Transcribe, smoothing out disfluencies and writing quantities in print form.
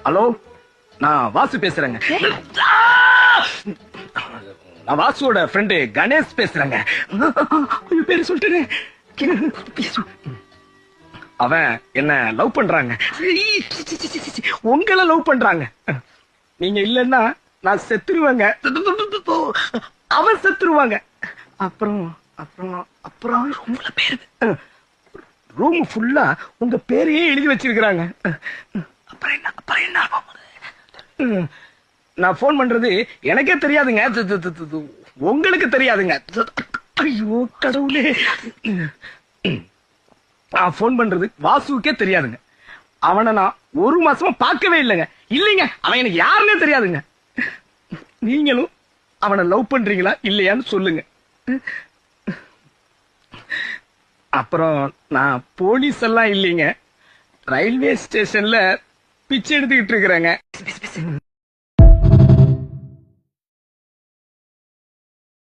Hello, நான் வாசு பேசுறேங்க. நான் வாசுவோட ஃப்ரெண்டு கணேஷ் பேசுறேங்க. பேரு சொல்லிட்டேன். அவன் என்ன லவ் பண்றாங்க. உங்களை லவ் பண்றாங்க. நீங்க இல்லன்னா நான் செத்துருவேங்க. அவன் செத்துருவாங்க. அப்புறம் அப்புறம் அப்புறம் ரூம் ஃபுல்லா உங்க பேரையே எழுதி வச்சிருக்கிறாங்க. அப்புறம் என்ன அப்புறம் என்ன? நான் போன் பண்றது எனக்கே தெரியாதுங்க. உங்களுக்கு தெரியாதுங்க. ஐயோ கடவுளே. நான் போன் பண்றது வாசுவுக்கே தெரியாதுங்க. அவனை நான் ஒரு மாசமா பார்க்கவே இல்லைங்க. இல்லைங்க, அவன் எனக்கு யாருன்னே தெரியாதுங்க. நீங்களும் அவனை லவ் பண்றீங்களா இல்லையான்னு சொல்லுங்க. அப்புறம் நான் போலீஸ் எல்லாம் இல்லைங்க. ரயில்வே ஸ்டேஷன்ல பிச்சை எடுத்துக்கிட்டு இருக்கிறேங்க.